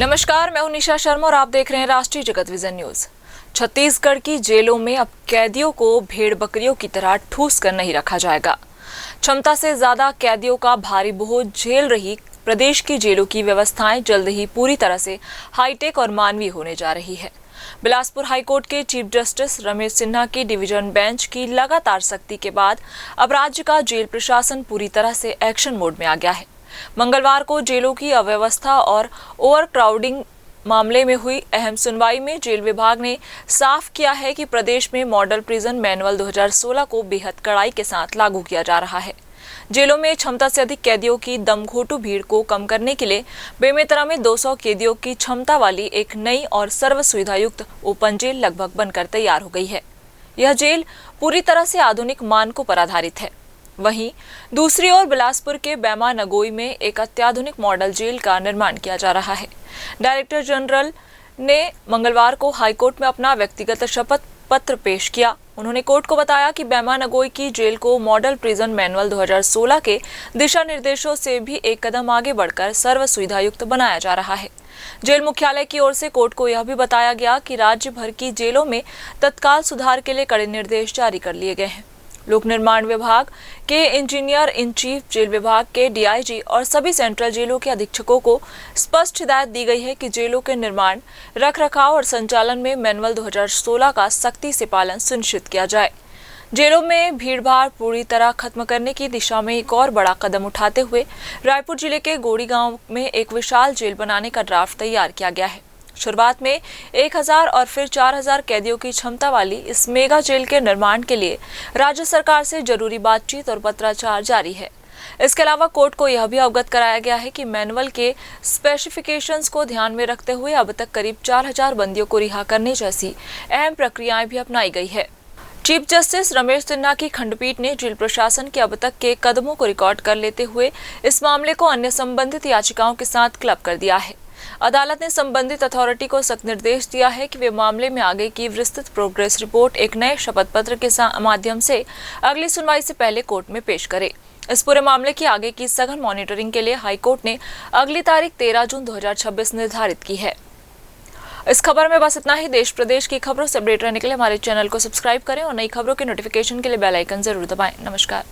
नमस्कार, मैं हूं निशा शर्मा और आप देख रहे हैं राष्ट्रीय जगत विजन न्यूज। छत्तीसगढ़ की जेलों में अब कैदियों को भेड़ बकरियों की तरह ठूस कर नहीं रखा जाएगा। क्षमता से ज्यादा कैदियों का भारी बोझ झेल रही प्रदेश की जेलों की व्यवस्थाएं जल्द ही पूरी तरह से हाईटेक और मानवीय होने जा रही है। बिलासपुर हाईकोर्ट के चीफ जस्टिस रमेश सिन्हा की डिवीजन बेंच की लगातार सख्ती के बाद अब राज्य का जेल प्रशासन पूरी तरह से एक्शन मोड में आ गया है। मंगलवार को जेलों की अव्यवस्था और ओवर क्राउडिंग मामले में हुई अहम सुनवाई में जेल विभाग ने साफ किया है कि प्रदेश में मॉडल प्रिजन मैनुअल 2016 को बेहद कड़ाई के साथ लागू किया जा रहा है। जेलों में क्षमता से अधिक कैदियों की दमघोटू भीड़ को कम करने के लिए बेमेतरा में 200 कैदियों की क्षमता वाली एक नई और सर्व सुविधा युक्त ओपन जेल लगभग बनकर तैयार हो गई है। यह जेल पूरी तरह से आधुनिक मानकों पर आधारित है। वहीं दूसरी ओर बिलासपुर के बैमा नगोई में एक अत्याधुनिक मॉडल जेल का निर्माण किया जा रहा है। डायरेक्टर जनरल ने मंगलवार को हाईकोर्ट में अपना व्यक्तिगत शपथ पत्र पेश किया। उन्होंने कोर्ट को बताया कि बैमा नगोई की जेल को मॉडल प्रिजन मैनुअल 2016 के दिशा निर्देशों से भी एक कदम आगे बढ़कर सर्व सुविधा युक्त बनाया जा रहा है। जेल मुख्यालय की ओर से कोर्ट को यह भी बताया गया कि राज्य भर की जेलों में तत्काल सुधार के लिए कड़े निर्देश जारी कर लिए गए हैं। लोक निर्माण विभाग के इंजीनियर इन चीफ, जेल विभाग के डीआईजी और सभी सेंट्रल जेलों के अधीक्षकों को स्पष्ट हिदायत दी गई है कि जेलों के निर्माण, रखरखाव और संचालन में मैनुअल 2016 का सख्ती से पालन सुनिश्चित किया जाए। जेलों में भीड़भाड़ पूरी तरह खत्म करने की दिशा में एक और बड़ा कदम उठाते हुए रायपुर जिले के गोड़ी गांव में एक विशाल जेल बनाने का ड्राफ्ट तैयार किया गया है। शुरुआत में 1000 और फिर 4000 कैदियों की क्षमता वाली इस मेगा जेल के निर्माण के लिए राज्य सरकार से जरूरी बातचीत और पत्राचार जारी है। इसके अलावा कोर्ट को यह भी अवगत कराया गया है कि मैनुअल के स्पेसिफिकेशंस को ध्यान में रखते हुए अब तक करीब 4000 बंदियों को रिहा करने जैसी अहम प्रक्रियाएं भी अपनाई गई है। चीफ जस्टिस रमेश सिन्हा की खंडपीठ ने जेल प्रशासन के अब तक के कदमों को रिकॉर्ड कर लेते हुए इस मामले को अन्य संबंधित याचिकाओं के साथ क्लब कर दिया है। अदालत ने संबंधित अथॉरिटी को सख्त निर्देश दिया है कि वे मामले में आगे की विस्तृत प्रोग्रेस रिपोर्ट एक नए शपथ पत्र के माध्यम से अगली सुनवाई से पहले कोर्ट में पेश करे। इस पूरे मामले की आगे की सघन मॉनिटरिंग के लिए हाईकोर्ट ने अगली तारीख 13 जून 2026 निर्धारित की है। इस खबर में बस इतना ही। देश प्रदेश की खबरों से अपडेट रहने के लिए हमारे चैनल को सब्सक्राइब करें और नई खबरों के नोटिफिकेशन के लिए बेल आइकन जरूर दबाएं। नमस्कार।